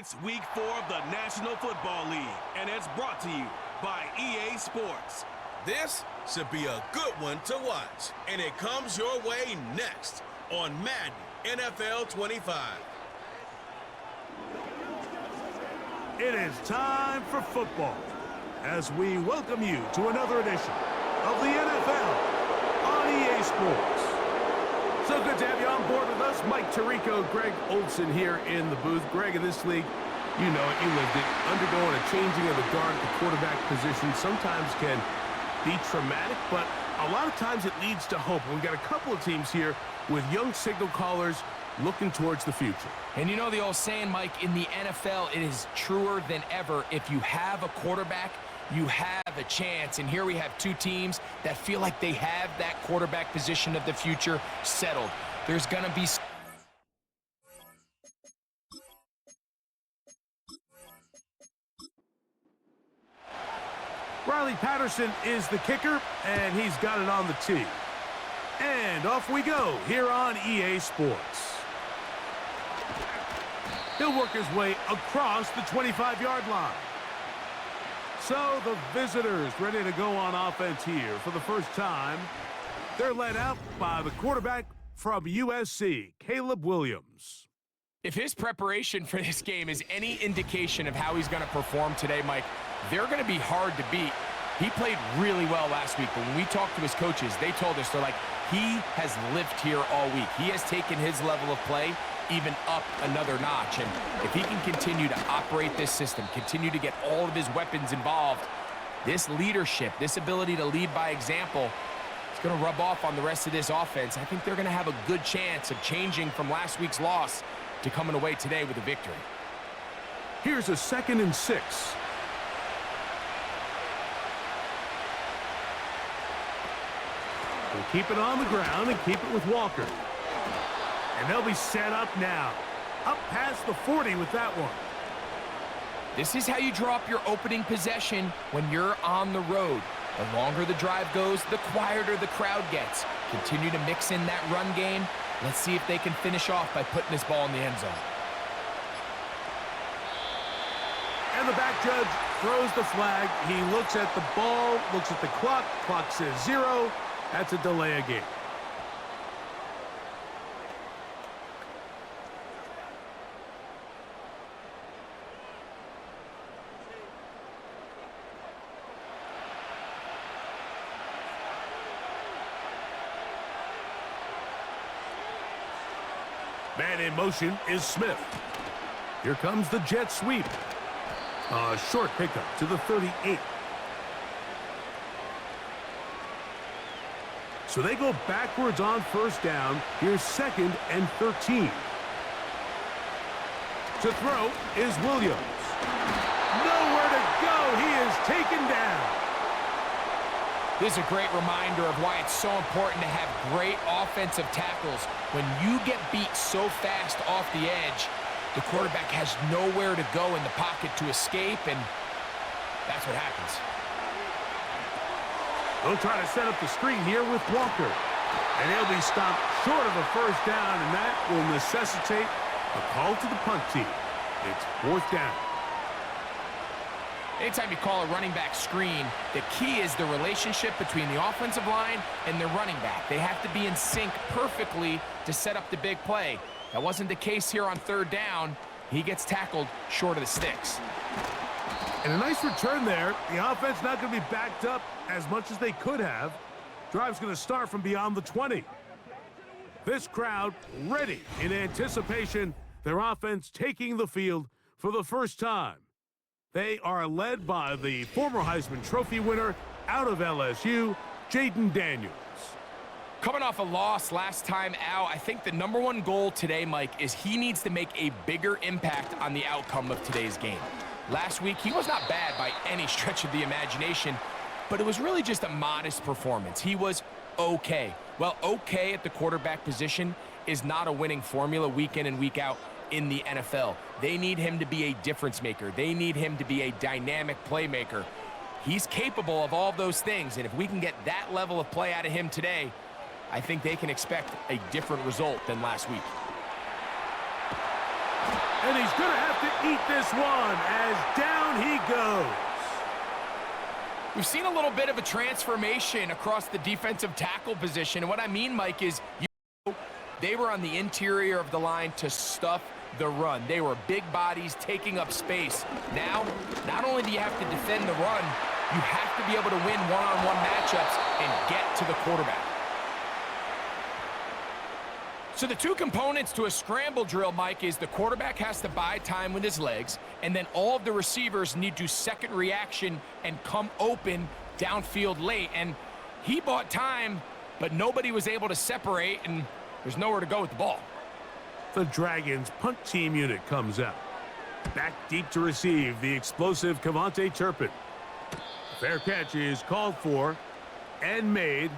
It's Week 4 of the National Football League, and it's brought to you by EA Sports. This should be a good one to watch, and it comes your way next on Madden NFL 25. It is time for football as we welcome you to another edition of the NFL on EA Sports. So good to have you on board with us. Mike Tirico, Greg Olsen here in the booth. Greg, in this league, you know it, you lived it. Undergoing a changing of the guard at the quarterback position sometimes can be traumatic, but a lot of times it leads to hope. We've got a couple of teams here with young signal callers looking towards the future. And you know the old saying, Mike, in the NFL, it is truer than ever. If you have a quarterback, you have a chance. And here we have two teams that feel like they have that quarterback position of the future settled. There's going to be... Riley Patterson is the kicker, and he's got it on the tee. And off we go here on EA Sports. He'll work his way across the 25-yard line. So the visitors ready to go on offense here for the first time. They're led out by the quarterback from USC, Caleb Williams. If his preparation for this game is any indication of how he's going to perform today, Mike, they're going to be hard to beat. He played really well last week, but when we talked to his coaches, they told us, they're like, he has lived here all week. He has taken his level of play even up another notch. And if he can continue to operate this system, continue to get all of his weapons involved, this leadership, this ability to lead by example, it's going to rub off on the rest of this offense. I think they're going to have a good chance of changing from last week's loss to coming away today with a victory. Here's a 2nd and 6. We'll keep it on the ground and keep it with Walker. And they'll be set up now. Up past the 40 with that one. This is how you draw up your opening possession when you're on the road. The longer the drive goes, the quieter the crowd gets. Continue to mix in that run game. Let's see if they can finish off by putting this ball in the end zone. And the back judge throws the flag. He looks at the ball, looks at the clock. Clock says 0. That's a delay of game. Man in motion is Smith. Here comes the jet sweep. A short pickup to the 38. So they go backwards on first down. Here's 2nd and 13. To throw is Williams. Nowhere to go. He is taken down. This is a great reminder of why it's so important to have great offensive tackles. When you get beat so fast off the edge, the quarterback has nowhere to go in the pocket to escape, and that's what happens. They'll try to set up the screen here with Walker. And he'll be stopped short of a first down, and that will necessitate a call to the punt team. It's 4th down. Anytime you call a running back screen, the key is the relationship between the offensive line and the running back. They have to be in sync perfectly to set up the big play. That wasn't the case here on 3rd down. He gets tackled short of the sticks. And a nice return there. The offense not going to be backed up as much as they could have. Drive's going to start from beyond the 20. This crowd ready in anticipation. Their offense taking the field for the first time. They are led by the former Heisman Trophy winner out of LSU, Jayden Daniels. Coming off a loss last time out, I think the #1 goal today, Mike, is he needs to make a bigger impact on the outcome of today's game. Last week, he was not bad by any stretch of the imagination, but it was really just a modest performance. He was okay. Well, okay at the quarterback position is not a winning formula week in and week out in the NFL. They need him to be a difference maker. They need him to be a dynamic playmaker. He's capable of all those things, and if we can get that level of play out of him today, I think they can expect a different result than last week. And he's going to have to eat this one as down he goes. We've seen a little bit of a transformation across the defensive tackle position. And what I mean, Mike, is they were on the interior of the line to stuff the run. They were big bodies taking up space. Now, not only do you have to defend the run, you have to be able to win one-on-one matchups and get to the quarterback. So the two components to a scramble drill, Mike, is the quarterback has to buy time with his legs, and then all of the receivers need to second reaction and come open downfield late. And he bought time, but nobody was able to separate, and there's nowhere to go with the ball. The Dragons punt team unit comes out. Back deep to receive the explosive Cavante Turpin. Fair catch is called for and made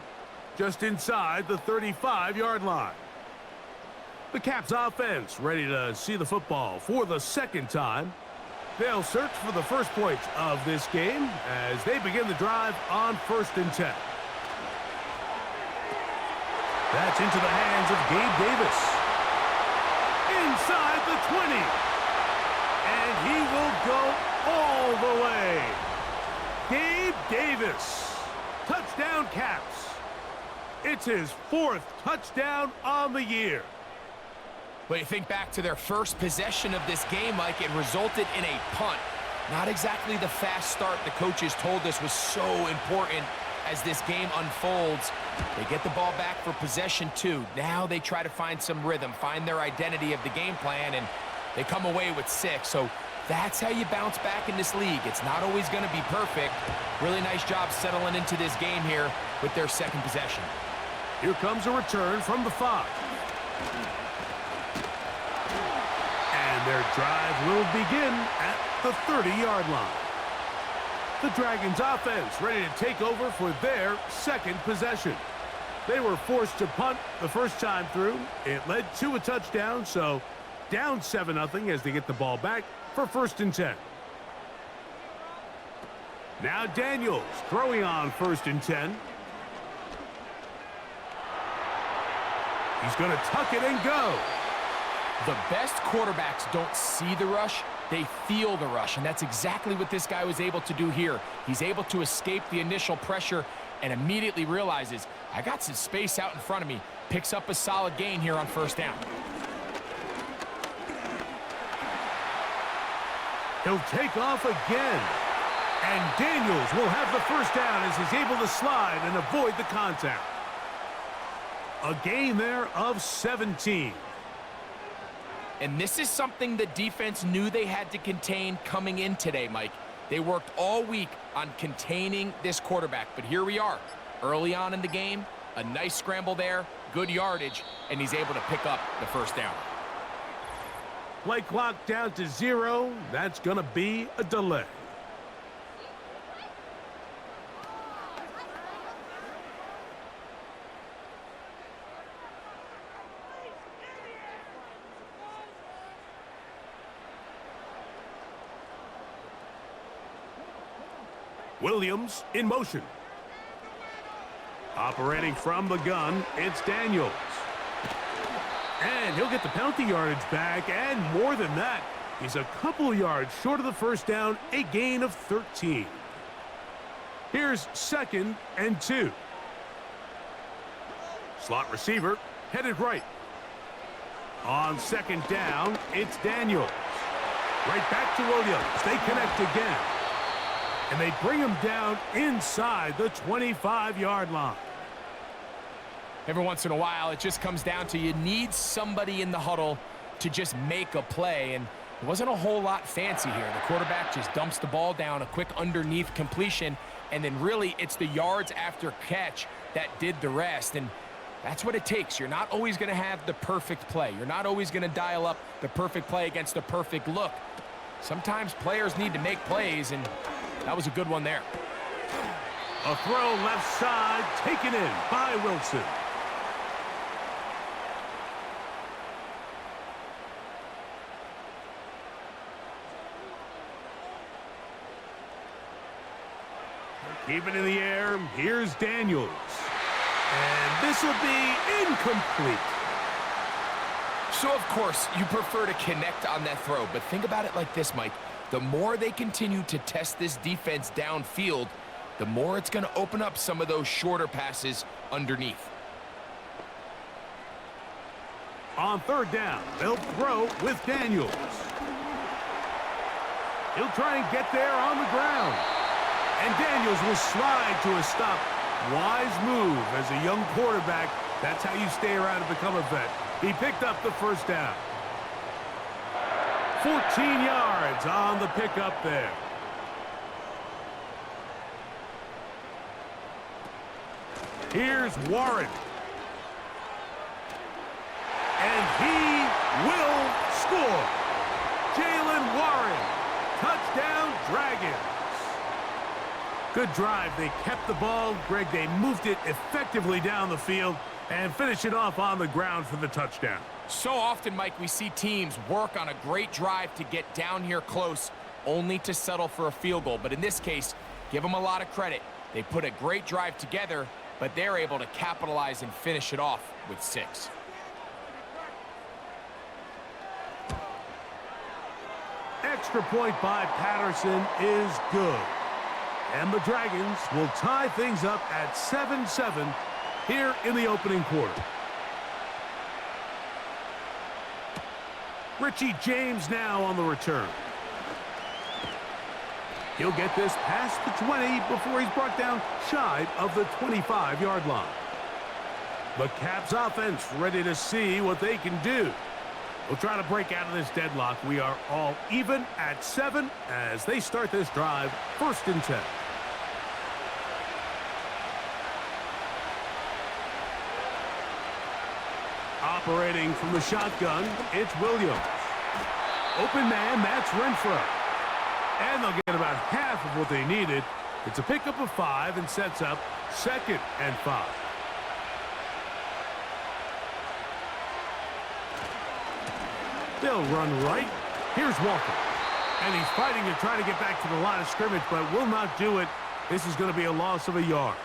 just inside the 35-yard line. The Caps offense ready to see the football for the second time. They'll search for the first points of this game as they begin the drive on 1st and 10. That's into the hands of Gabe Davis. Inside the 20. And he will go all the way. Gabe Davis. Touchdown Caps. It's his 4th touchdown on the year. But you think back to their first possession of this game, Mike, it resulted in a punt. Not exactly the fast start the coaches told us was so important as this game unfolds. They get the ball back for possession 2. Now they try to find some rhythm, find their identity of the game plan, and they come away with 6. So that's how you bounce back in this league. It's not always going to be perfect. Really nice job settling into this game here with their second possession. Here comes a return from the 5. And their drive will begin at the 30-yard line. The Dragons offense ready to take over for their second possession. They were forced to punt the first time through. It led to a touchdown, so down 7-0 as they get the ball back for 1st and 10. Now Daniels throwing on 1st and 10. He's going to tuck it and go. The best quarterbacks don't see the rush, they feel the rush, and that's exactly what this guy was able to do here. He's able to escape the initial pressure and immediately realizes, I got some space out in front of me. Picks up a solid gain here on 1st down. He'll take off again. And Daniels will have the 1st down as he's able to slide and avoid the contact. A gain there of 17. And this is something the defense knew they had to contain coming in today, Mike. They worked all week on containing this quarterback, but here we are. Early on in the game, a nice scramble there, good yardage, and he's able to pick up the 1st down. Play clock down to 0. That's going to be a delay. Williams in motion. Operating from the gun, it's Daniels. And he'll get the penalty yardage back, and more than that, he's a couple yards short of the 1st down, a gain of 13. Here's 2nd and 2. Slot receiver headed right. On 2nd down, it's Daniels. Right back to Williams. They connect again. And they bring him down inside the 25-yard line. Every once in a while, it just comes down to you need somebody in the huddle to just make a play, and it wasn't a whole lot fancy here. The quarterback just dumps the ball down, a quick underneath completion, and then really it's the yards after catch that did the rest, and that's what it takes. You're not always going to have the perfect play. You're not always going to dial up the perfect play against the perfect look. Sometimes players need to make plays, and that was a good one there. A throw left side, taken in by Wilson. Keep it in the air. Here's Daniels. And this will be incomplete. So, of course, you prefer to connect on that throw, but think about it like this, Mike. The more they continue to test this defense downfield, the more it's going to open up some of those shorter passes underneath. On third down, they'll throw with Daniels. He'll try and get there on the ground. And Daniels will slide to a stop. Wise move as a young quarterback. That's how you stay around and become a vet. He picked up the first down. 14 yards on the pickup there. Here's Warren. And he will score. Jaylen Warren. Touchdown, Dragons. Good drive. They kept the ball. Greg, they moved it effectively down the field and finish it off on the ground for the touchdown. So often, Mike, we see teams work on a great drive to get down here close, only to settle for a field goal. But in this case, give them a lot of credit. They put a great drive together, but they're able to capitalize and finish it off with 6. Extra point by Patterson is good. And the Dragons will tie things up at 7-7 here in the opening quarter. Richie James now on the return. He'll get this past the 20 before he's brought down shy of the 25-yard line. The Caps offense ready to see what they can do. We'll try to break out of this deadlock. We are all even at 7 as they start this drive, 1st and 10. Operating from the shotgun, it's Williams. Open man, that's Renfro. And they'll get about half of what they needed. It's a pickup of 5 and sets up 2nd and 5. They'll run right. Here's Walker. And he's fighting to try to get back to the line of scrimmage, but will not do it. This is going to be a loss of a yard.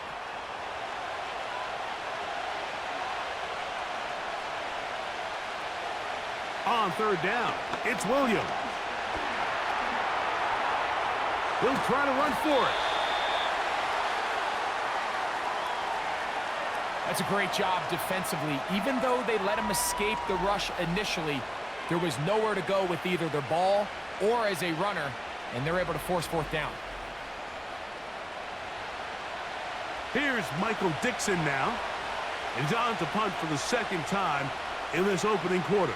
On third down, it's Williams. He'll try to run for it. That's a great job defensively. Even though they let him escape the rush initially, there was nowhere to go with either their ball or as a runner, and they're able to force 4th down. Here's Michael Dixon now. And he's on to punt for the 2nd time in this opening quarter.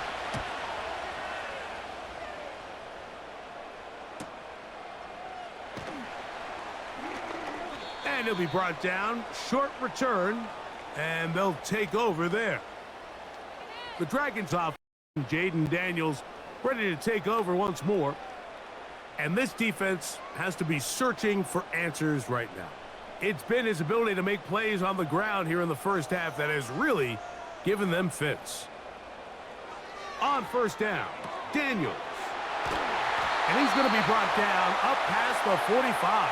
And he'll be brought down. Short return. And they'll take over there. The Dragons off. Jaden Daniels ready to take over once more. And this defense has to be searching for answers right now. It's been his ability to make plays on the ground here in the first half that has really given them fits. On 1st down, Daniels. And he's going to be brought down up past the 45.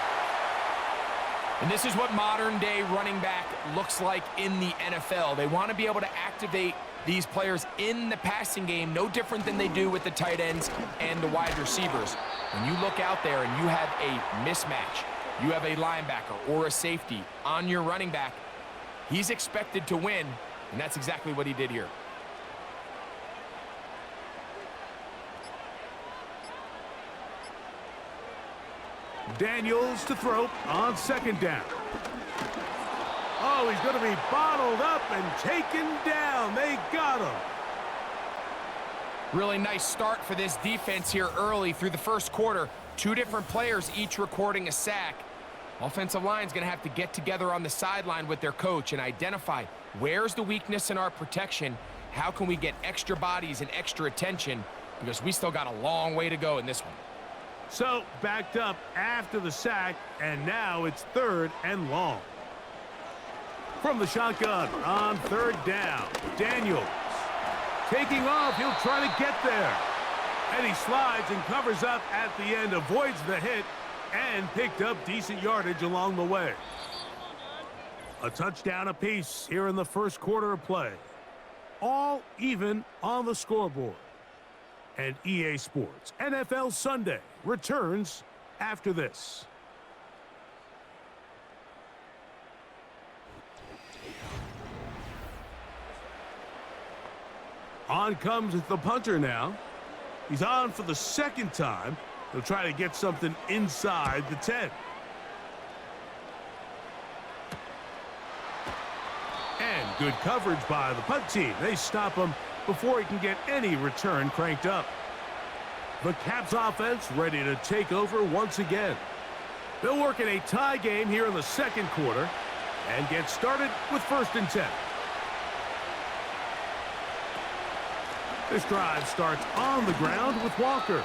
And this is what modern-day running back looks like in the NFL. They want to be able to activate these players in the passing game, no different than they do with the tight ends and the wide receivers. When you look out there and you have a mismatch, you have a linebacker or a safety on your running back, he's expected to win, and that's exactly what he did here. Daniels to throw on 2nd down. Oh, he's going to be bottled up and taken down. They got him. Really nice start for this defense here early through the first quarter. 2 different players each recording a sack. Offensive line's going to have to get together on the sideline with their coach and identify where's the weakness in our protection. How can we get extra bodies and extra attention? Because we still got a long way to go in this one. So backed up after the sack, and now it's 3rd and long. From the shotgun on 3rd down, Daniels. Taking off, he'll try to get there. And he slides and covers up at the end, avoids the hit, and picked up decent yardage along the way. A touchdown apiece here in the first quarter of play. all even on the scoreboard. And EA Sports NFL Sunday returns after this. On comes the punter now. He's on for the second time. He'll try to get something inside the 10. And good coverage by the punt team. They stop him before he can get any return cranked up. The Caps offense ready to take over once again. They'll work in a tie game here in the second quarter and get started with 1st and 10. This drive starts on the ground with Walker.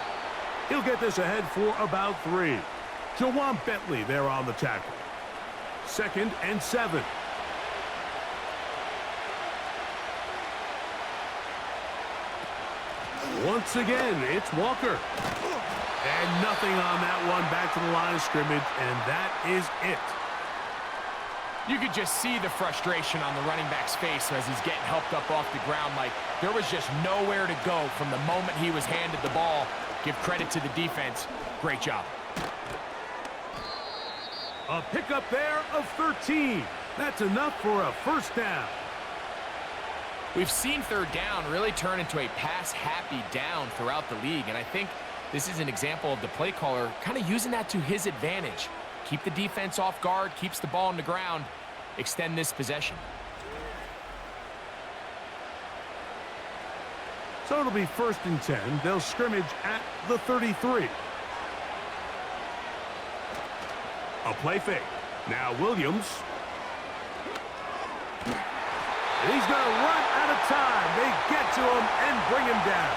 He'll get this ahead for about 3. Jawan Bentley there on the tackle. 2nd and 7. Once again, it's Walker. And nothing on that one, back to the line of scrimmage, and that is it. You could just see the frustration on the running back's face as he's getting helped up off the ground. Like, there was just nowhere to go from the moment he was handed the ball. Give credit to the defense. Great job. A pickup there of 13. That's enough for a 1st down. We've seen 3rd down really turn into a pass-happy down throughout the league, and I think this is an example of the play caller kind of using that to his advantage. Keep the defense off guard, keeps the ball on the ground, extend this possession. So it'll be 1st and 10. They'll scrimmage at the 33. A play fake. Now Williams. And he's going to run out of time. They get to him and bring him down.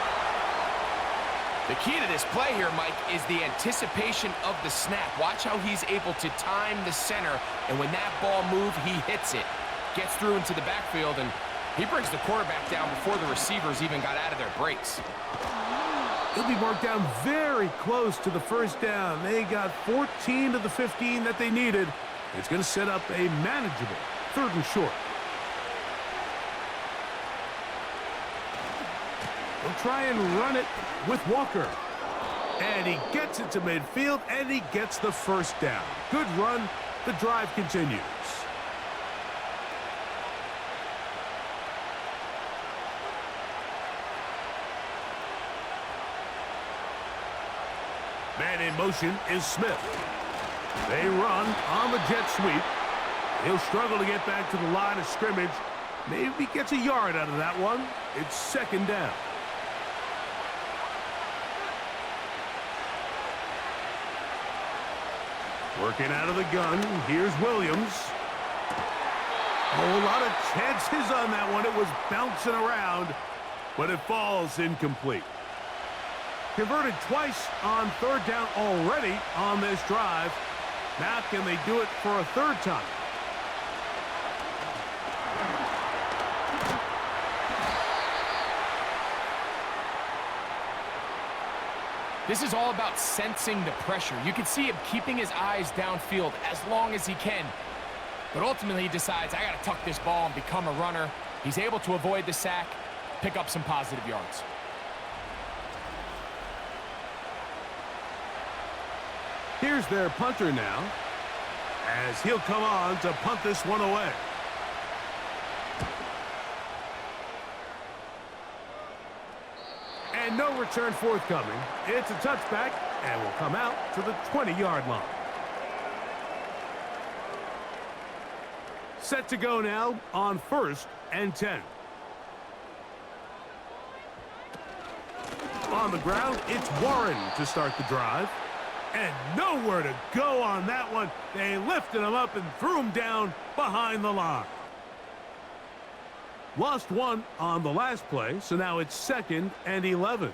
The key to this play here, Mike, is the anticipation of the snap. Watch how he's able to time the center, and when that ball moves, he hits it. Gets through into the backfield, and he brings the quarterback down before the receivers even got out of their breaks. He'll be marked down very close to the 1st down. They got 14 to the 15 that they needed. It's going to set up a manageable 3rd and short. They'll try and run it with Walker. And he gets it to midfield, and he gets the 1st down. Good run. The drive continues. Man in motion is Smith. They run on the jet sweep. He'll struggle to get back to the line of scrimmage. Maybe gets a yard out of that one. It's 2nd down. Working out of the gun, here's Williams. A lot of chances on that one. It was bouncing around, but it falls incomplete. Converted twice on 3rd down already on this drive. Now can they do it for a 3rd time? This is all about sensing the pressure. You can see him keeping his eyes downfield as long as he can. But ultimately he decides, I got to tuck this ball and become a runner. He's able to avoid the sack, pick up some positive yards. Here's their punter now, as he'll come on to punt this one away. And no return forthcoming. It's a touchback and will come out to the 20-yard line. Set to go now on 1st and 10. On the ground, it's Warren to start the drive. And nowhere to go on that one. They lifted him up and threw him down behind the line. Lost one on the last play, so now it's 2nd and 11.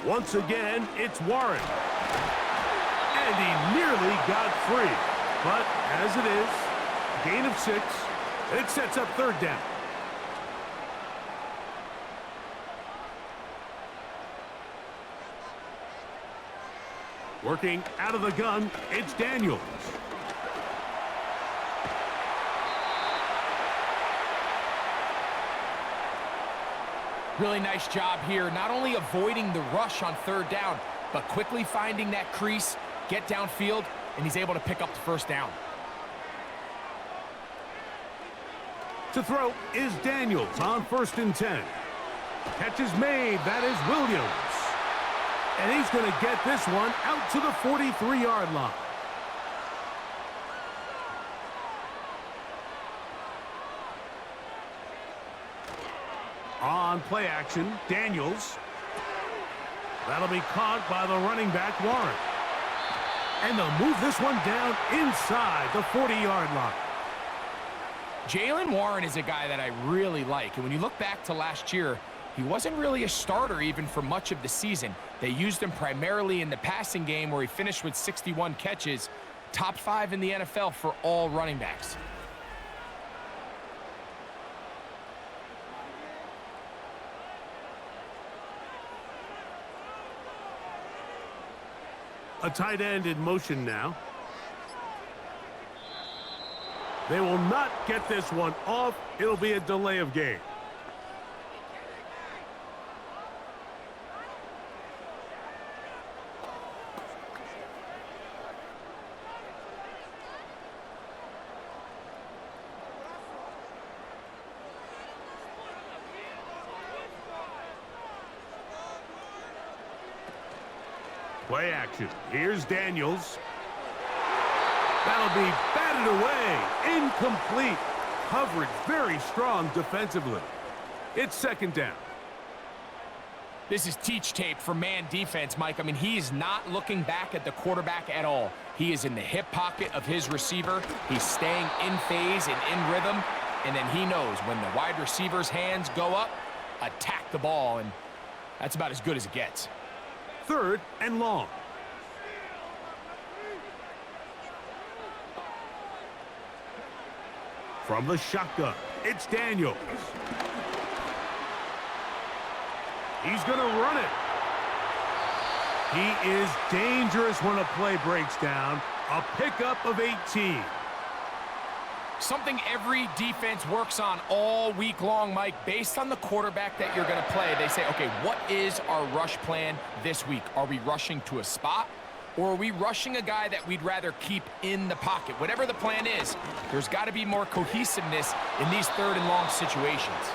Once again, it's Warren. And he nearly got free. But as it is, gain of 6, it sets up 3rd down. Working out of the gun, it's Daniels. Really nice job here, not only avoiding the rush on third down, but quickly finding that crease, get downfield, and he's able to pick up the first down. To throw is Daniels on 1st and 10. Catch is made. That is Williams. And he's going to get this one out to the 43-yard line. On play action, Daniels. That'll be caught by the running back, Warren. And they'll move this one down inside the 40-yard line. Jaylen Warren is a guy that I really like. And when you look back to last year, he wasn't really a starter even for much of the season. They used him primarily in the passing game where he finished with 61 catches, top 5 in the NFL for all running backs. A tight end in motion now. They will not get this one off. It'll be a delay of game. Play action. Here's Daniels. That'll be batted away. Incomplete. Coverage very strong defensively. It's 2nd down. This is teach tape for man defense, Mike. I mean, he is not looking back at the quarterback at all. He is in the hip pocket of his receiver. He's staying in phase and in rhythm. And then he knows when the wide receiver's hands go up, attack the ball. And that's about as good as it gets. 3rd and long. From the shotgun, it's Daniels. He's going to run it. He is dangerous when a play breaks down. A pickup of 18. Something every defense works on all week long, Mike, based on the quarterback that you're going to play. They say, okay, what is our rush plan this week? Are we rushing to a spot, or are we rushing a guy that we'd rather keep in the pocket? Whatever the plan is, there's got to be more cohesiveness in these 3rd and long situations.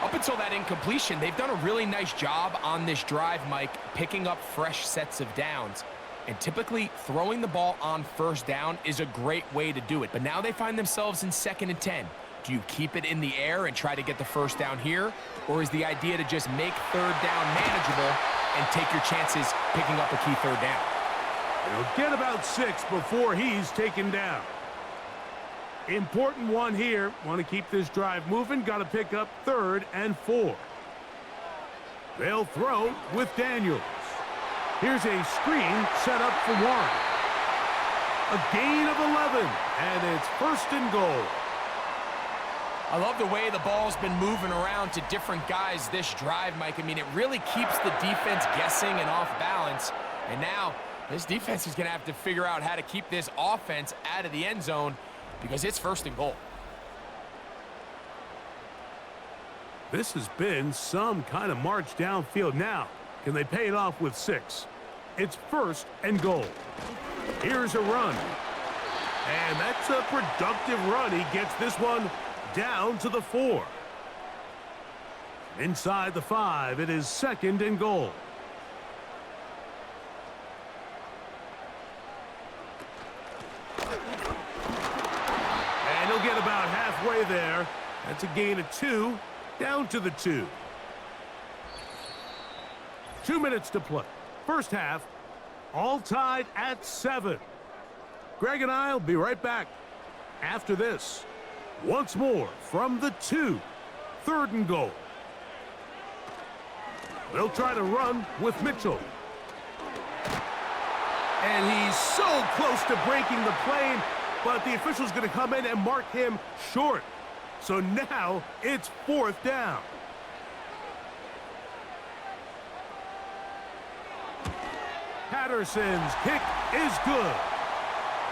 Up until that incompletion, they've done a really nice job on this drive, Mike, picking up fresh sets of downs. And typically, throwing the ball on 1st down is a great way to do it. But now they find themselves in 2nd and 10. Do you keep it in the air and try to get the 1st down here? Or is the idea to just make 3rd down manageable and take your chances picking up a key 3rd down? He'll get about 6 before he's taken down. Important one here. Want to keep this drive moving. Got to pick up 3rd and 4. They'll throw with Daniels. Here's a screen set up for Warren. A gain of 11, and it's 1st and goal. I love the way the ball's been moving around to different guys this drive, Mike. I mean, it really keeps the defense guessing and off balance. And now, this defense is going to have to figure out how to keep this offense out of the end zone because it's 1st and goal. This has been some kind of march downfield now. Can they pay it off with 6? It's 1st and goal. Here's a run. And that's a productive run. He gets this one down to the 4. Inside the 5, it is 2nd and goal. And he'll get about halfway there. That's a gain of 2, down to the 2. 2 minutes to play. 1st half, all tied at 7. Greg and I will be right back after this. Once more from the 2, 3rd and goal. They'll try to run with Mitchell. And he's so close to breaking the plane, but the official's going to come in and mark him short. So now it's 4th down. Patterson's kick is good.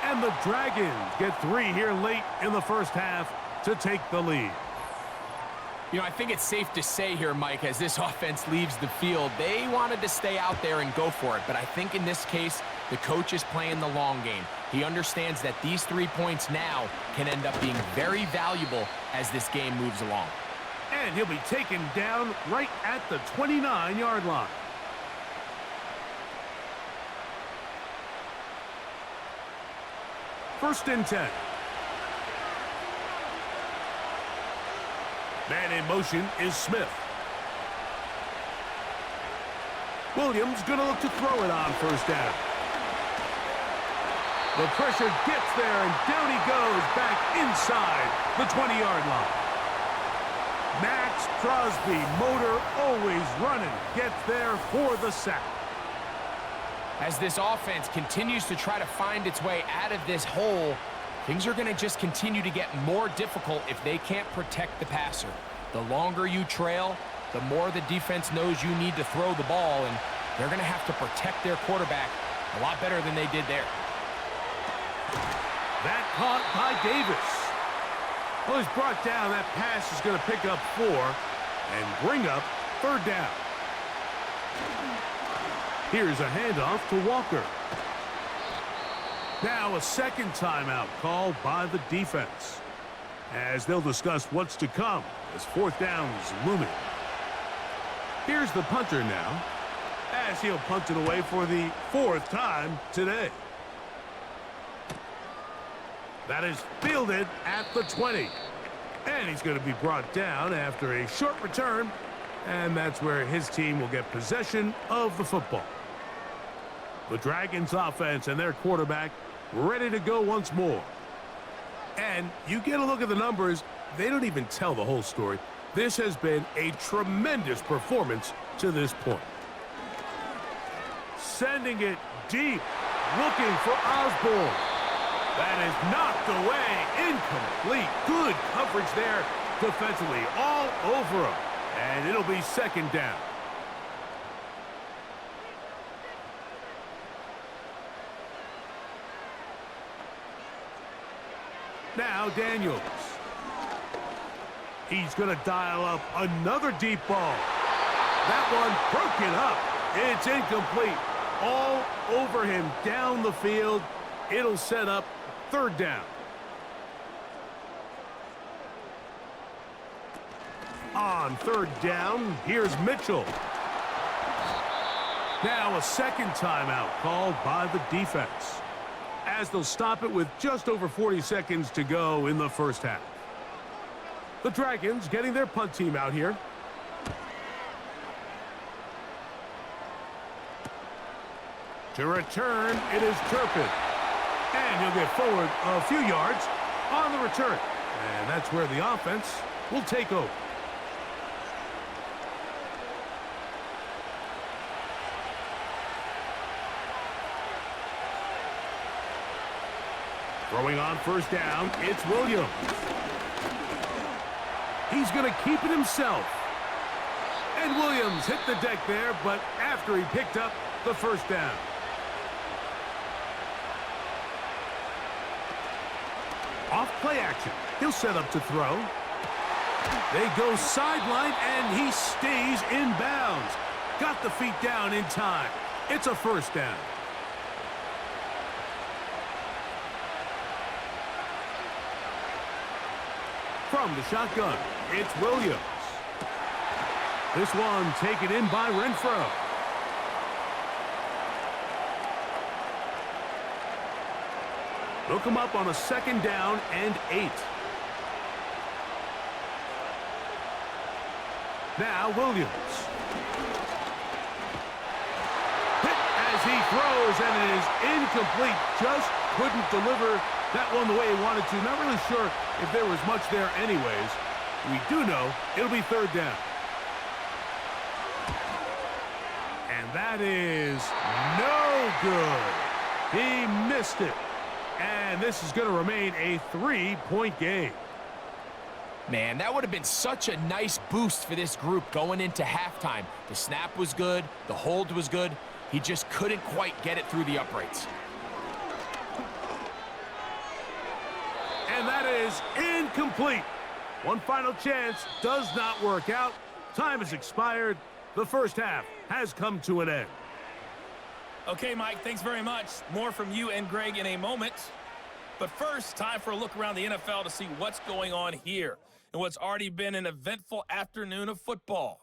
And the Dragons get 3 here late in the 1st half to take the lead. You know, I think it's safe to say here, Mike, as this offense leaves the field, they wanted to stay out there and go for it. But I think in this case, the coach is playing the long game. He understands that these 3 points now can end up being very valuable as this game moves along. And he'll be taken down right at the 29-yard line. First and 10. Man in motion is Smith. Williams going to look to throw it on first down. The pressure gets there, and down he goes back inside the 20-yard line. Max Crosby, motor always running, gets there for the sack. As this offense continues to try to find its way out of this hole, things are going to just continue to get more difficult if they can't protect the passer. The longer you trail, the more the defense knows you need to throw the ball, and they're going to have to protect their quarterback a lot better than they did there. That caught by Davis. Well, he's brought down. That pass is going to pick up 4 and bring up third down. Here's a handoff to Walker. Now a second timeout called by the defense, as they'll discuss what's to come as fourth down is looming. Here's the punter now, as he'll punt it away for the 4th time today. That is fielded at the 20. And he's going to be brought down after a short return, and that's where his team will get possession of the football. The Dragons offense and their quarterback ready to go once more. And you get a look at the numbers, they don't even tell the whole story. This has been a tremendous performance to this point. Sending it deep, looking for Osborne. That is knocked away, incomplete. Good coverage there defensively, all over him. And it'll be second down. Now Daniels. He's going to dial up another deep ball. That one broken up. It's incomplete. All over him down the field. It'll set up third down. On third down, here's Mitchell. Now a second timeout called by the defense, as they'll stop it with just over 40 seconds to go in the first half. The Dragons getting their punt team out here. To return, it is Turpin. And he'll get forward a few yards on the return. And that's where the offense will take over. Throwing on first down, it's Williams. He's going to keep it himself. And Williams hit the deck there, but after he picked up the first down. Off play action. He'll set up to throw. They go sideline, and he stays in bounds. Got the feet down in time. It's a first down. From the shotgun, it's Williams. This one taken in by Renfro. They'll come up on a second down and 8. Now Williams. Hit as he throws, and it is incomplete. Just couldn't deliver that one the way he wanted to. Not really sure if there was much there anyways. We do know it'll be third down. And that is no good. He missed it. And this is going to remain a 3-point game. Man, that would have been such a nice boost for this group going into halftime. The snap was good. The hold was good. He just couldn't quite get it through the uprights. And that is incomplete. One final chance does not work out. Time has expired. The first half has come to an end. Okay, Mike, thanks very much. More from you and Greg in a moment. But first, time for a look around the NFL to see what's going on here and what's already been an eventful afternoon of football.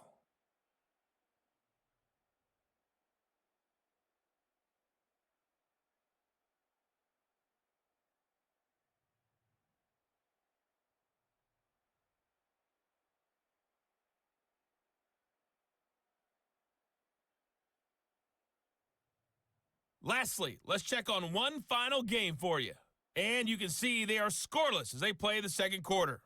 Lastly, let's check on one final game for you. And you can see they are scoreless as they play the second quarter.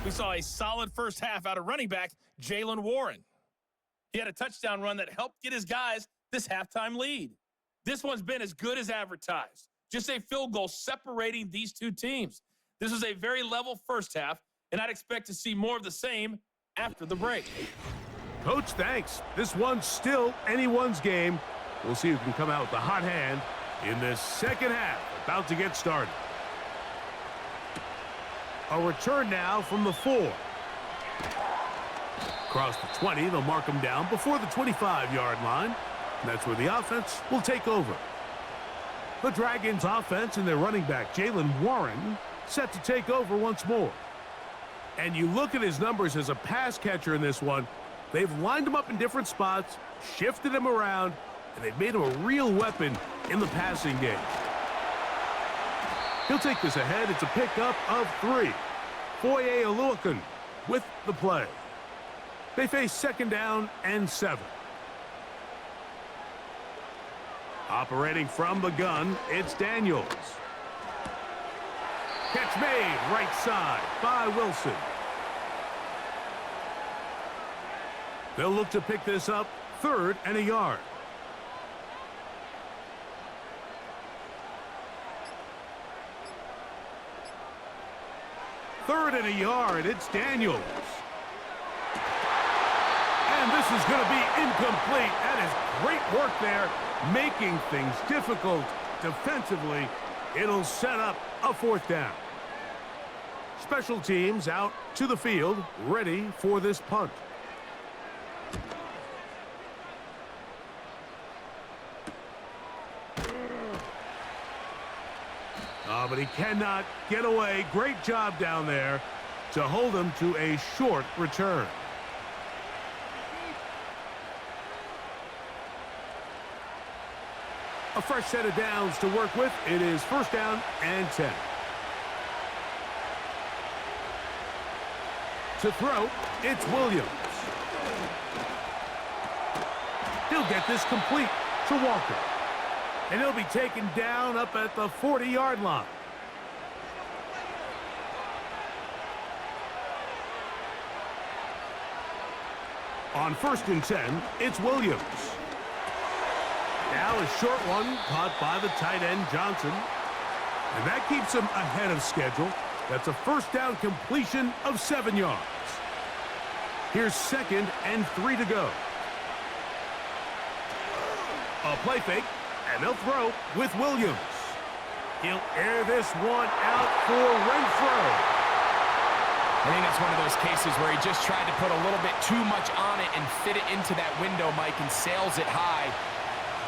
We saw a solid first half out of running back Jaylen Warren. He had a touchdown run that helped get his guys this halftime lead. This one's been as good as advertised. Just a field goal separating these two teams. This was a very level first half, and I'd expect to see more of the same after the break. Coach, thanks. This one's still anyone's game. We'll see who can come out with the hot hand in this second half, about to get started. A return now from the 4. Across the 20, they'll mark them down before the 25-yard line. And that's where the offense will take over. The Dragons offense and their running back, Jaylen Warren, set to take over once more. And you look at his numbers as a pass catcher in this one. They've lined him up in different spots, shifted him around, and they've made him a real weapon in the passing game. He'll take this ahead. It's a pickup of 3. Foye Oluokun with the play. They face second down and 7. Operating from the gun, it's Daniels. Catch made right side by Wilson. They'll look to pick this up 3rd and a yard. Third and a yard, it's Daniels. And this is going to be incomplete. That is great work there, making things difficult defensively. It'll set up a 4th down. Special teams out to the field, ready for this punt. But he cannot get away. Great job down there to hold him to a short return. A fresh set of downs to work with. It is 1st down and 10. To throw, it's Williams. He'll get this complete to Walker. And he'll be taken down up at the 40-yard line. On 1st and 10, it's Williams. Now a short one caught by the tight end Johnson. And that keeps him ahead of schedule. That's a 1st down completion of 7 yards. Here's 2nd and 3 to go. A play fake, and they'll throw with Williams. He'll air this one out for Renfro. I think that's one of those cases where he just tried to put a little bit too much on it and fit it into that window, Mike, and sails it high.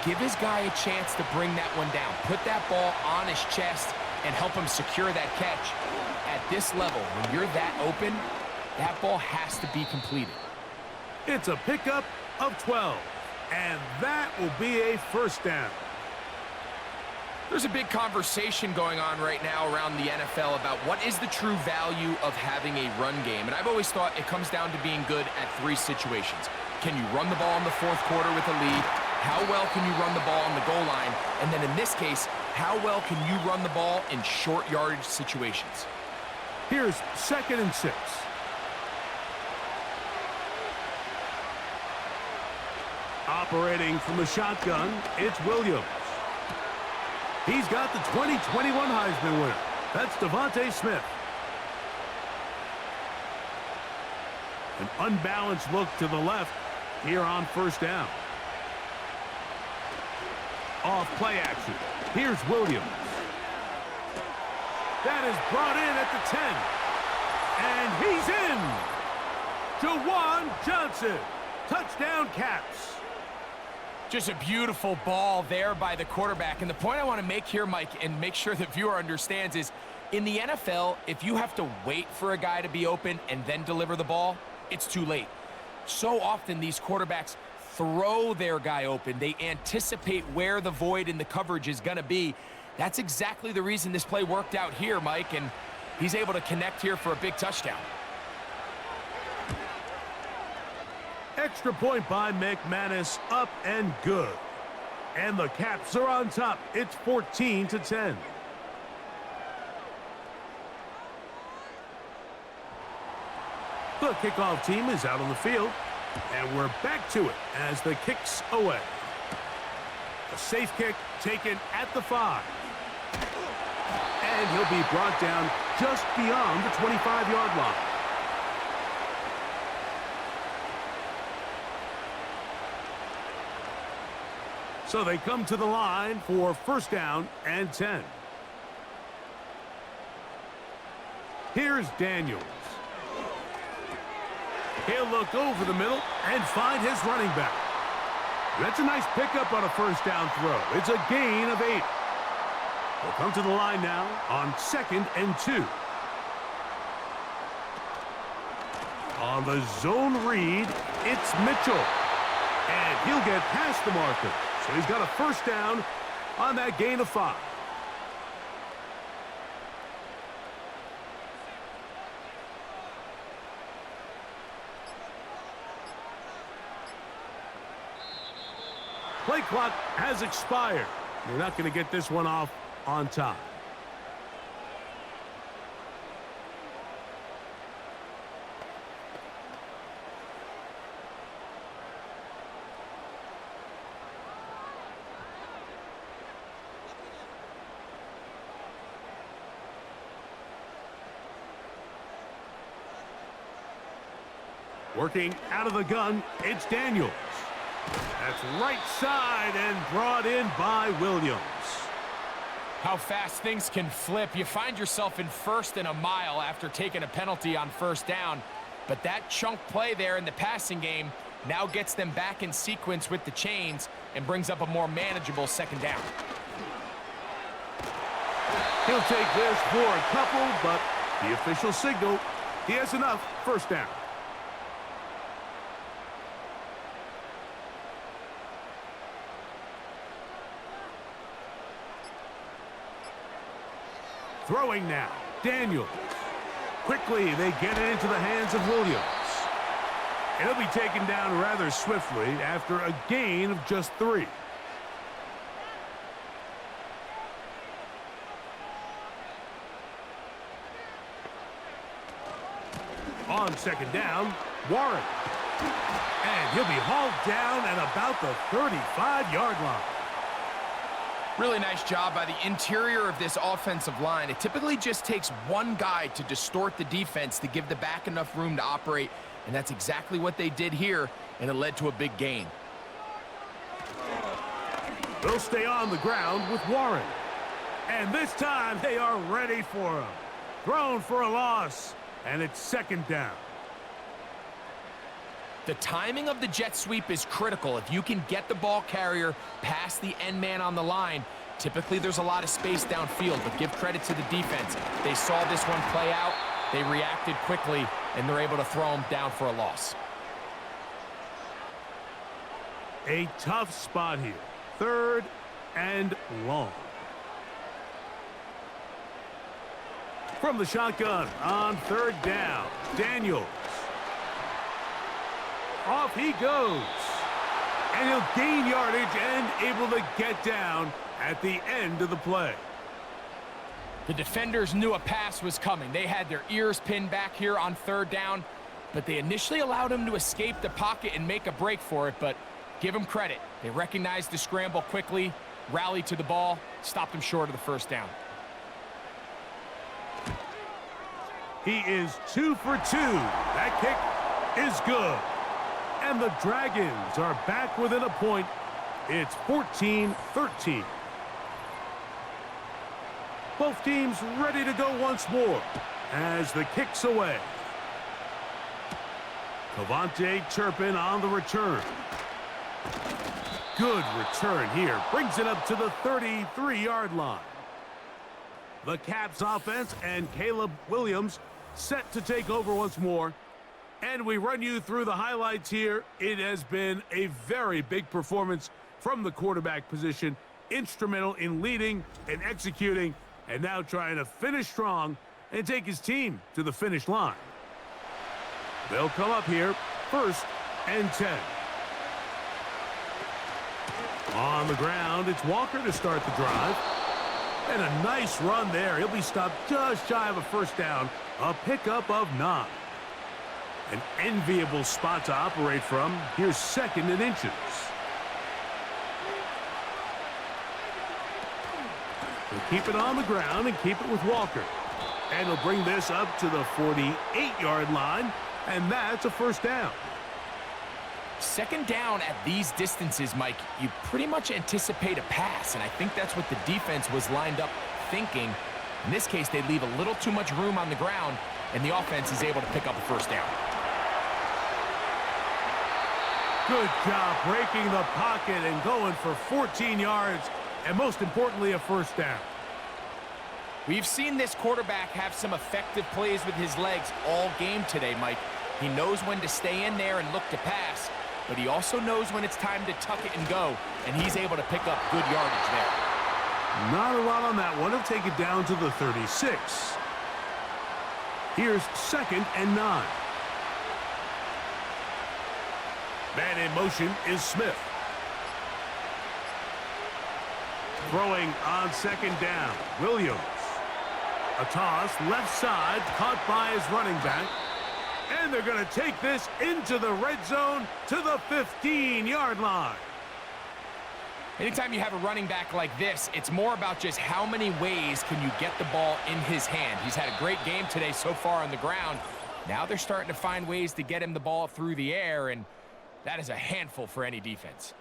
Give his guy a chance to bring that one down. Put that ball on his chest and help him secure that catch. At this level, when you're that open, that ball has to be completed. It's a pickup of 12, and that will be a 1st down. There's a big conversation going on right now around the NFL about what is the true value of having a run game. And I've always thought it comes down to being good at 3 situations. Can you run the ball in the 4th quarter with a lead? How well can you run the ball on the goal line? And then in this case, how well can you run the ball in short yardage situations? Here's 2nd and 6. Operating from the shotgun, it's Williams. He's got the 2021 Heisman winner. That's Devontae Smith. An unbalanced look to the left here on 1st down. Off play action. Here's Williams. That is brought in at the 10. And he's in. Jawan Johnson. Touchdown, Caps. Just a beautiful ball there by the quarterback. And the point I want to make here, Mike, and make sure the viewer understands is, in the NFL, if you have to wait for a guy to be open and then deliver the ball, it's too late. So often these quarterbacks throw their guy open. They anticipate where the void in the coverage is going to be. That's exactly the reason this play worked out here, Mike, and he's able to connect here for a big touchdown. Extra point by McManus, up and good. And the Caps are on top. It's 14-10. The kickoff team is out on the field, and we're back to it as the kick's away. A safe kick taken at the 5. And he'll be brought down just beyond the 25-yard line. So they come to the line for first down and 10. Here's Daniels. He'll look over the middle and find his running back. That's a nice pickup on a first down throw. It's a gain of 8. They'll come to the line now on 2nd and 2. On the zone read, it's Mitchell. And he'll get past the marker. So he's got a first down on that gain of 5. Play clock has expired. You're not going to get this one off on time. Working out of the gun, it's Daniels. That's right side and brought in by Williams. How fast things can flip. You find yourself in 1st and a mile after taking a penalty on first down. But that chunk play there in the passing game now gets them back in sequence with the chains and brings up a more manageable 2nd down. He'll take this for a couple, but the official signal, he has enough. First down. Throwing now, Daniels. Quickly, they get it into the hands of Williams. And he'll be taken down rather swiftly after a gain of just 3. On 2nd down, Warren. And he'll be hauled down at about the 35-yard line. Really nice job by the interior of this offensive line. It typically just takes one guy to distort the defense to give the back enough room to operate, and that's exactly what they did here, and it led to a big gain. They'll stay on the ground with Warren. And this time they are ready for him. Thrown for a loss, and it's 2nd down. The timing of the jet sweep is critical. If you can get the ball carrier past the end man on the line, typically there's a lot of space downfield, but give credit to the defense. They saw this one play out, they reacted quickly, and they're able to throw him down for a loss. A tough spot here. 3rd and long. From the shotgun on 3rd down, Daniels. Off he goes. And he'll gain yardage and able to get down at the end of the play. The defenders knew a pass was coming. They had their ears pinned back here on 3rd down, but they initially allowed him to escape the pocket and make a break for it, but give him credit. They recognized the scramble quickly, rallied to the ball, stopped him short of the 1st down. He is 2 for 2. That kick is good. And the Dragons are back within a point. It's 14-13. Both teams ready to go once more as the kick's away. Cavante Turpin on the return. Good return here. Brings it up to the 33-yard line. The Caps offense and Caleb Williams set to take over once more. And we run you through the highlights here. It has been a very big performance from the quarterback position. Instrumental in leading and executing, and now trying to finish strong and take his team to the finish line. They'll come up here, 1st and 10. On the ground, it's Walker to start the drive. And a nice run there. He'll be stopped just shy of a first down. A pickup of 9. An enviable spot to operate from. Here's 2nd and inches. They'll keep it on the ground and keep it with Walker. And he'll bring this up to the 48-yard line. And that's a first down. 2nd down at these distances, Mike, you pretty much anticipate a pass, and I think that's what the defense was lined up thinking. In this case, they leave a little too much room on the ground, and the offense is able to pick up a first down. Good job breaking the pocket and going for 14 yards, and most importantly, a first down. We've seen this quarterback have some effective plays with his legs all game today, Mike. He knows when to stay in there and look to pass, but he also knows when it's time to tuck it and go, and he's able to pick up good yardage there. Not a lot on that one. He'll take it down to the 36. Here's 2nd and 9. Man in motion is Smith. Throwing on 2nd down, Williams. A toss, left side, caught by his running back. And they're going to take this into the red zone to the 15-yard line. Anytime you have a running back like this, it's more about just how many ways can you get the ball in his hand. He's had a great game today so far on the ground. Now they're starting to find ways to get him the ball through the air, and that is a handful for any defense.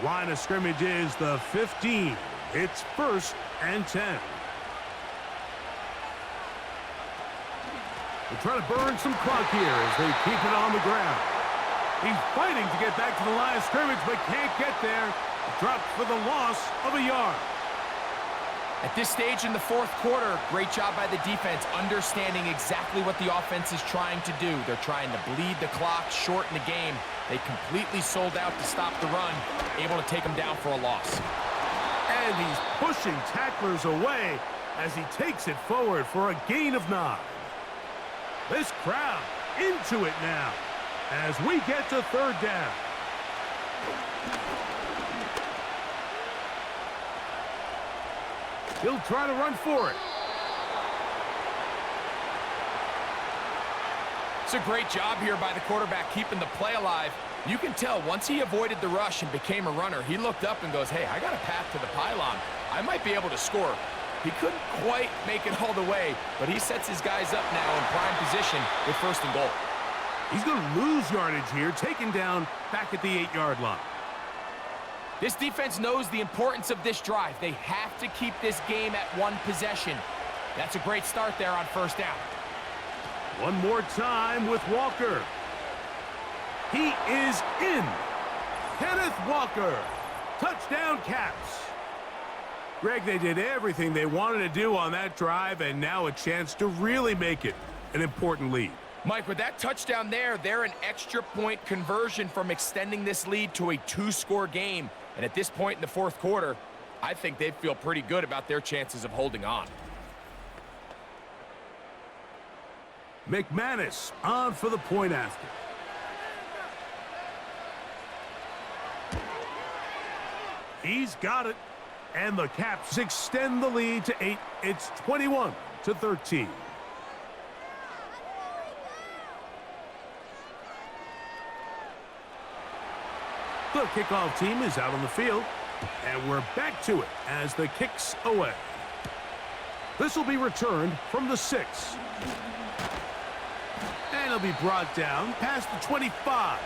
Line of scrimmage is the 15. It's 1st and 10. They're trying to burn some clock here as they keep it on the ground. He's fighting to get back to the line of scrimmage, but can't get there. Dropped for the loss of a yard. At this stage in the 4th quarter, great job by the defense, understanding exactly what the offense is trying to do. They're trying to bleed the clock, shorten the game. They completely sold out to stop the run, able to take them down for a loss. And he's pushing tacklers away as he takes it forward for a gain of 9. This crowd into it now as we get to 3rd down. He'll try to run for it. It's a great job here by the quarterback keeping the play alive. You can tell once he avoided the rush and became a runner, he looked up and goes, hey, I got a path to the pylon. I might be able to score. He couldn't quite make it all the way, but he sets his guys up now in prime position with 1st and goal. He's going to lose yardage here, taken down back at the 8-yard line. This defense knows the importance of this drive. They have to keep this game at 1 possession. That's a great start there on 1st down. One more time with Walker. He is in. Kenneth Walker. Touchdown, Caps. Greg, they did everything they wanted to do on that drive, and now a chance to really make it an important lead. Mike, with that touchdown there, they're an extra point conversion from extending this lead to a 2-score game. And at this point in the 4th quarter, I think they feel pretty good about their chances of holding on. McManus on for the point after. He's got it. And the Caps extend the lead to 8. It's 21-13. The kickoff team is out on the field. And we're back to it as the kick's away. This will be returned from the 6. And it'll be brought down past the 25.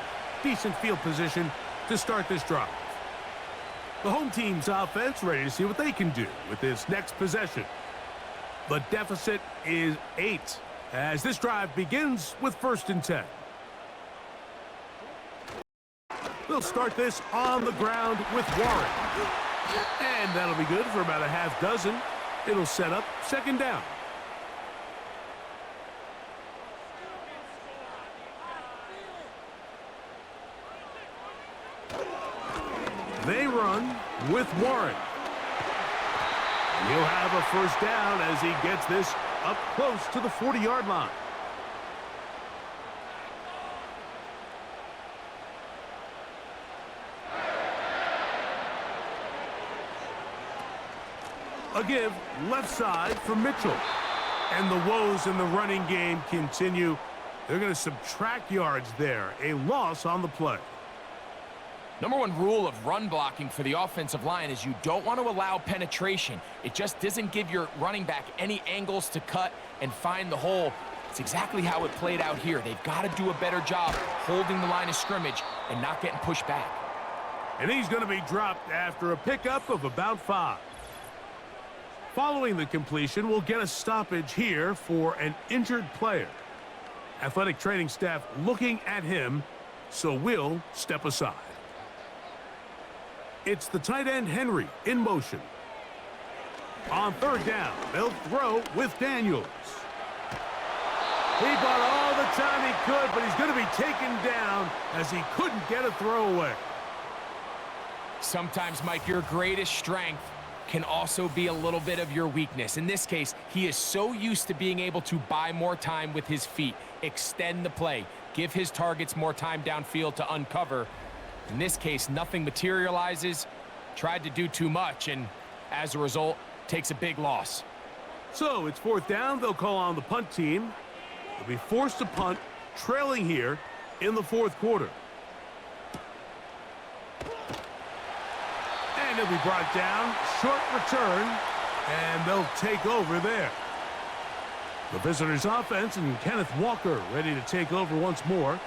Decent field position to start this drive. The home team's offense ready to see what they can do with this next possession. The deficit is 8 as this drive begins with 1st and 10. They'll start this on the ground with Warren. And that'll be good for about a half dozen. It'll set up 2nd down. They run with Warren. He'll have a 1st down as he gets this up close to the 40-yard line. A give left side for Mitchell. And the woes in the running game continue. They're going to subtract yards there. A loss on the play. Number 1 rule of run blocking for the offensive line is you don't want to allow penetration. It just doesn't give your running back any angles to cut and find the hole. It's exactly how it played out here. They've got to do a better job holding the line of scrimmage and not getting pushed back. And he's going to be dropped after a pickup of about 5. Following the completion, we'll get a stoppage here for an injured player. Athletic training staff looking at him, so we'll step aside. It's the tight end Henry in motion. On 3rd down, they'll throw with Daniels. He bought all the time he could, but he's going to be taken down as he couldn't get a throwaway. Sometimes, Mike, your greatest strength can also be a little bit of your weakness. In this case, he is so used to being able to buy more time with his feet, extend the play, give his targets more time downfield to uncover. In this case, nothing materializes, tried to do too much, and as a result, takes a big loss. So it's 4th down. They'll call on the punt team. They'll be forced to punt, trailing here in the 4th quarter. And it'll be brought down, short return, and they'll take over there. The visitors' offense and Kenneth Walker ready to take over once more.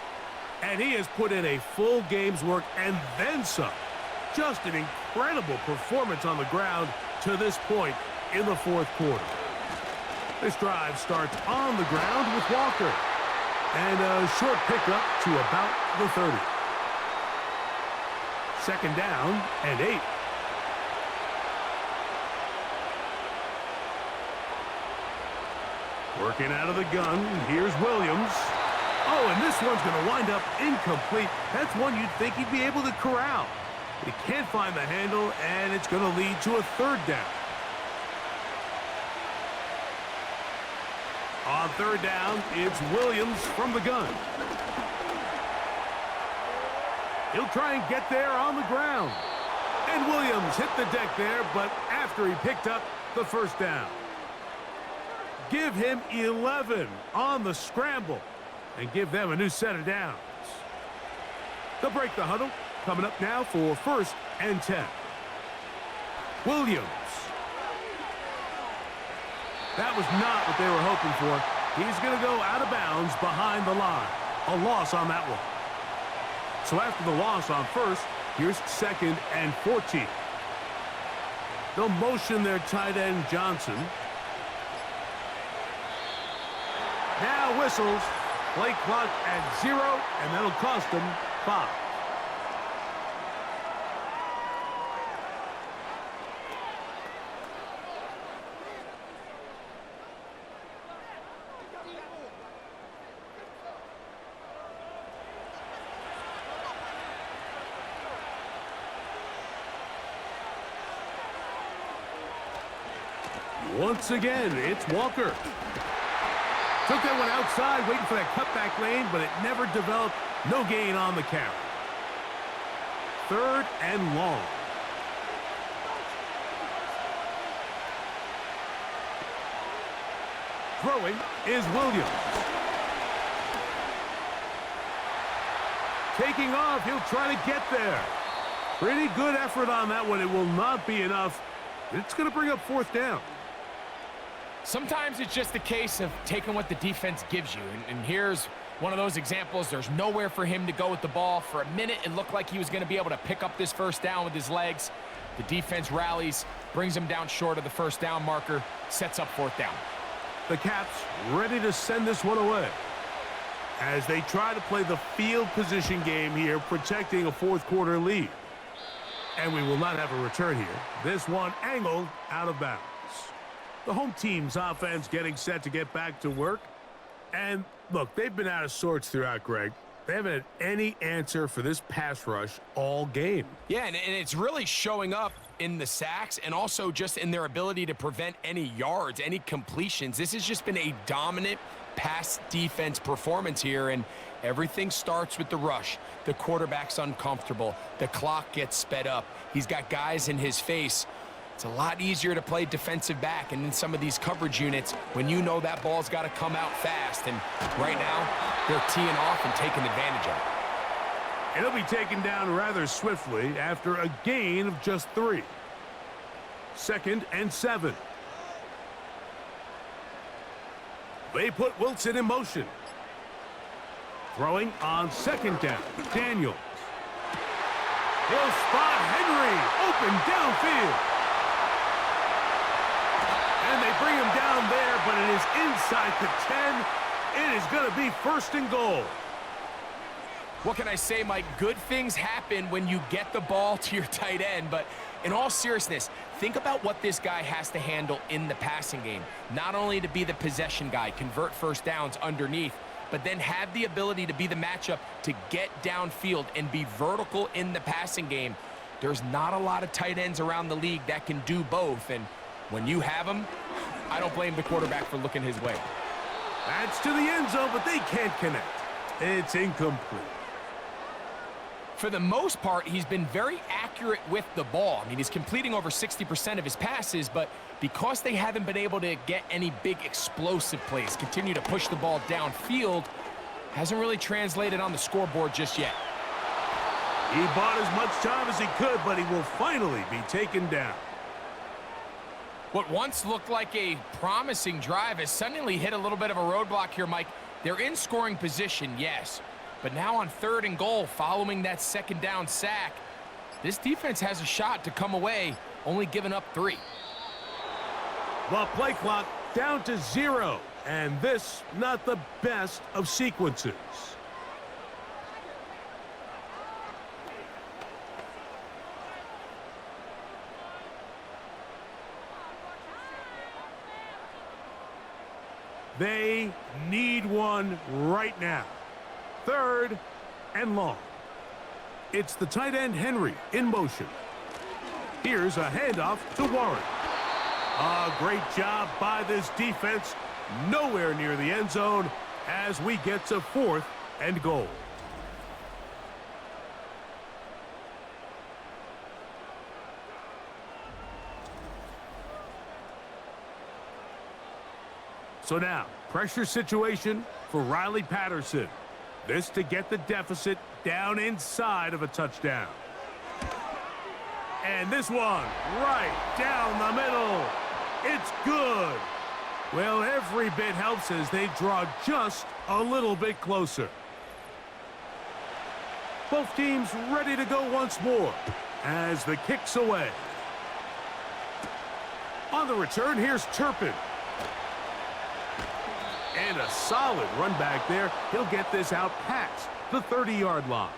And he has put in a full game's work and then some. Just an incredible performance on the ground to this point in the 4th quarter. This drive starts on the ground with Walker. And a short pickup to about the 30. 2nd down and 8. Working out of the gun, here's Williams. Oh, and this one's going to wind up incomplete. That's one you'd think he'd be able to corral. He can't find the handle, and it's going to lead to a 3rd down. On 3rd down, it's Williams from the gun. He'll try and get there on the ground. And Williams hit the deck there, but after he picked up the 1st down. Give him 11 on the scramble and give them a new set of downs. They'll break the huddle. Coming up now for 1st and 10. Williams. That was not what they were hoping for. He's going to go out of bounds behind the line. A loss on that one. So after the loss on 1st, here's 2nd and 14. They'll motion their tight end Johnson. Now whistles. Play clock at 0, and that'll cost them 5. Once again, it's Walker. Took that one outside, waiting for that cutback lane, but it never developed. No gain on the carry. 3rd and long. Throwing is Williams. Taking off, he'll try to get there. Pretty good effort on that one. It will not be enough. It's going to bring up 4th down. Sometimes it's just a case of taking what the defense gives you. And here's one of those examples. There's nowhere for him to go with the ball. For a minute, it looked like he was going to be able to pick up this first down with his legs. The defense rallies, brings him down short of the first down marker, sets up fourth down. The Caps ready to send this one away as they try to play the field position game here, protecting a fourth quarter lead. And we will not have a return here. This one angled out of bounds. The home team's offense getting set to get back to work. And look, they've been out of sorts throughout, Greg. They haven't had any answer for this pass rush all game. Yeah, and it's really showing up in the sacks and also just in their ability to prevent any yards, any completions. This has just been a dominant pass defense performance here, and everything starts with the rush. The quarterback's uncomfortable. The clock gets sped up. He's got guys in his face. It's a lot easier to play defensive back and in some of these coverage units when you know that ball's got to come out fast. And right now, they're teeing off and taking advantage of it. It'll be taken down rather swiftly after a gain of just 3. 2nd and 7. They put Wilson in motion. Throwing on 2nd down. Daniels. He'll spot Henry open downfield. And they bring him down there, but it is inside the 10. It is going to be 1st and goal. What can I say, Mike? Good things happen when you get the ball to your tight end, but in all seriousness, think about what this guy has to handle in the passing game. Not only to be the possession guy, convert first downs underneath, but then have the ability to be the matchup to get downfield and be vertical in the passing game. There's not a lot of tight ends around the league that can do both, and when you have them, I don't blame the quarterback for looking his way. That's to the end zone, but they can't connect. It's incomplete. For the most part, he's been very accurate with the ball. I mean, he's completing over 60% of his passes, but because they haven't been able to get any big explosive plays, continue to push the ball downfield, hasn't really translated on the scoreboard just yet. He bought as much time as he could, but he will finally be taken down. What once looked like a promising drive has suddenly hit a little bit of a roadblock here, Mike. They're in scoring position, yes. But now on 3rd and goal, following that 2nd down sack, this defense has a shot to come away, only giving up 3. The play clock down to 0. And this, not the best of sequences. They need one right now. 3rd and long. It's the tight end Henry in motion. Here's a handoff to Warren. A great job by this defense. Nowhere near the end zone as we get to 4th and goal. So now, pressure situation for Riley Patterson. This to get the deficit down inside of a touchdown. And this one right down the middle. It's good. Well, every bit helps as they draw just a little bit closer. Both teams ready to go once more as the kick's away. On the return, here's Turpin. And a solid run back there. He'll get this out past the 30-yard line.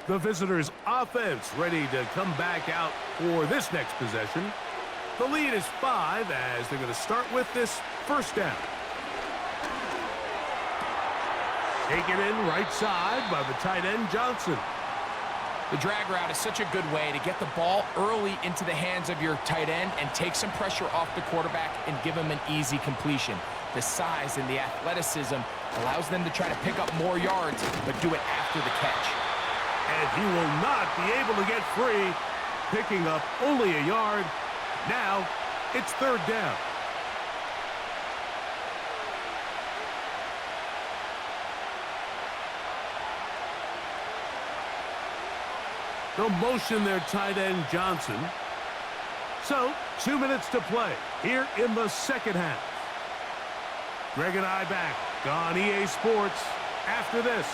The visitors' offense ready to come back out for this next possession. The lead is 5 as they're going to start with this first down. Taken in right side by the tight end Johnson. The drag route is such a good way to get the ball early into the hands of your tight end and take some pressure off the quarterback and give him an easy completion. The size and the athleticism allows them to try to pick up more yards, but do it after the catch. And he will not be able to get free, picking up only a yard. Now it's 3rd down. They'll motion their tight end Johnson. So, 2 minutes to play here in the second half. Greg and I back on EA Sports after this.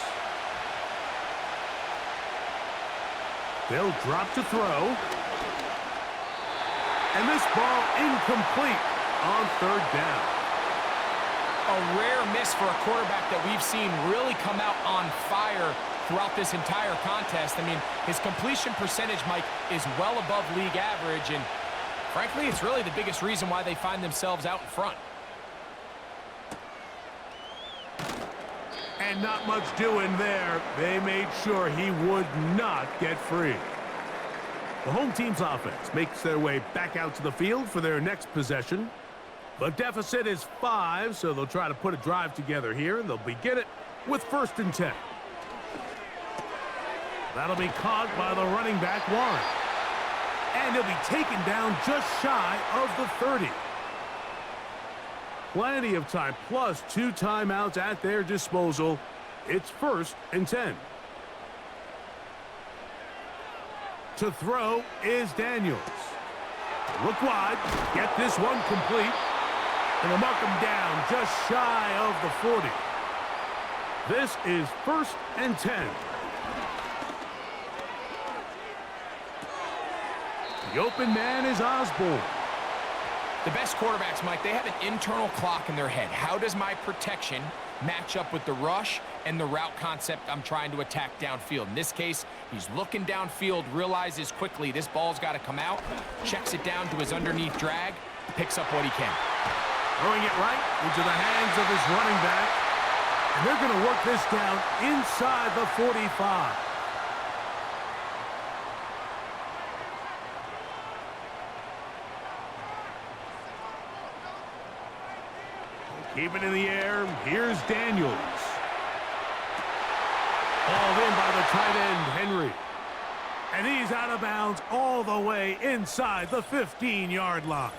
They'll drop to throw. And this ball incomplete on third down. A rare miss for a quarterback that we've seen really come out on fire throughout this entire contest. I mean, his completion percentage, Mike, is well above league average, and frankly, it's really the biggest reason why they find themselves out in front. And not much doing there. They made sure he would not get free. The home team's offense makes their way back out to the field for their next possession. The deficit is 5, so they'll try to put a drive together here, and they'll begin it with 1st and 10. That'll be caught by the running back, Warren. And he'll be taken down just shy of the 30. Plenty of time, plus 2 timeouts at their disposal. It's 1st and 10. To throw is Daniels. Look wide, get this one complete. And they'll mark him down just shy of the 40. This is 1st and 10. The open man is Osborne. The best quarterbacks, Mike, they have an internal clock in their head. How does my protection match up with the rush and the route concept I'm trying to attack downfield? In this case, he's looking downfield, realizes quickly this ball's got to come out, checks it down to his underneath drag, picks up what he can. Throwing it right into the hands of his running back. And they're going to work this down inside the 45. Keep it in the air. Here's Daniels. Hauled in by the tight end, Henry. And he's out of bounds all the way inside the 15-yard line.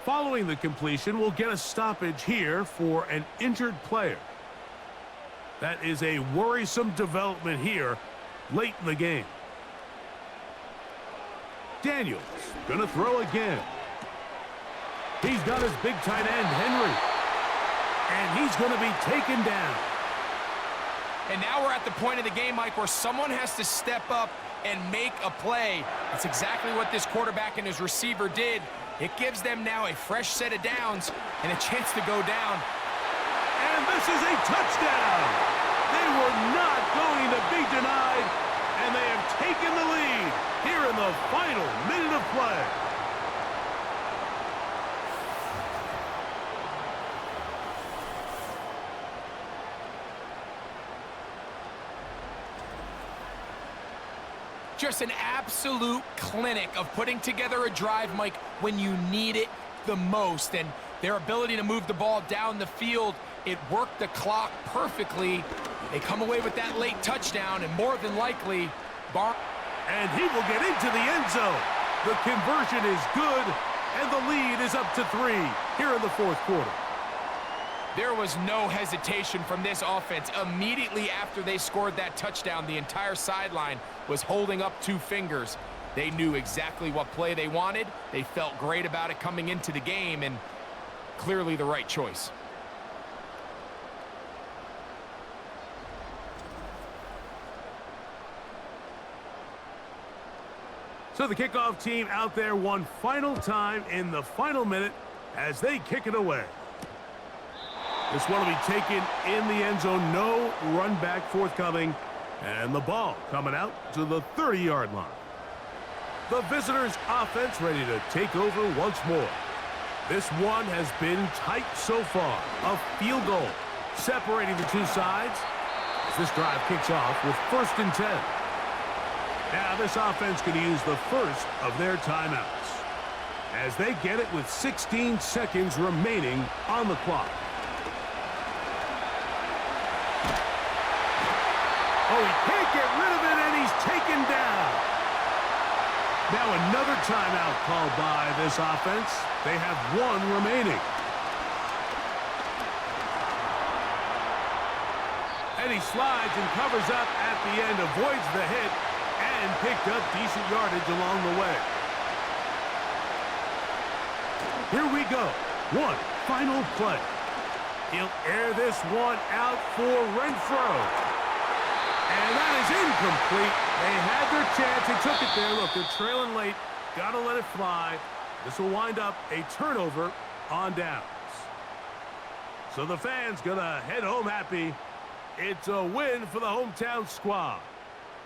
Following the completion, we'll get a stoppage here for an injured player. That is a worrisome development here late in the game. Daniels going to throw again. He's got his big tight end, Henry. And he's going to be taken down. And now we're at the point of the game, Mike, where someone has to step up and make a play. That's exactly what this quarterback and his receiver did. It gives them now a fresh set of downs and a chance to go down. And this is a touchdown. They were not going to be denied, and they have taken the lead here in the final minute of play. Just an absolute clinic of putting together a drive, Mike, when you need it the most. And their ability to move the ball down the field, it worked the clock perfectly. They come away with that late touchdown, and more than likely, And he will get into the end zone. The conversion is good, and the lead is up to 3 here in the 4th quarter. There was no hesitation from this offense. Immediately after they scored that touchdown, the entire sideline was holding up 2 fingers. They knew exactly what play they wanted. They felt great about it coming into the game, and clearly the right choice. So the kickoff team out there one final time in the final minute as they kick it away. This one will be taken in the end zone. No run back forthcoming. And the ball coming out to the 30-yard line. The visitors' offense ready to take over once more. This one has been tight so far. A field goal separating the two sides as this drive kicks off with 1st and 10. Now this offense can use the first of their timeouts as they get it with 16 seconds remaining on the clock. Oh, he can't get rid of it, and he's taken down. Now another timeout called by this offense. They have 1 remaining. And he slides and covers up at the end, avoids the hit, and picked up decent yardage along the way. Here we go. One final play. He'll air this one out for Renfro. And that is incomplete. They had their chance. They took it there. Look, they're trailing late. Got to let it fly. This will wind up a turnover on downs. So the fans going to head home happy. It's a win for the hometown squad.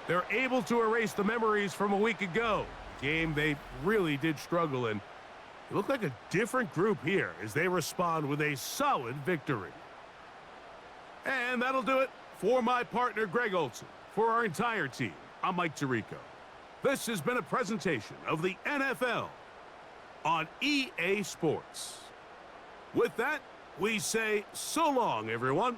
They're able to erase the memories from a week ago. Game they really did struggle in. It looked like a different group here as they respond with a solid victory. And that'll do it for my partner, Greg Olson. For our entire team, I'm Mike Tirico. This has been a presentation of the NFL on EA Sports. With that, we say so long, everyone.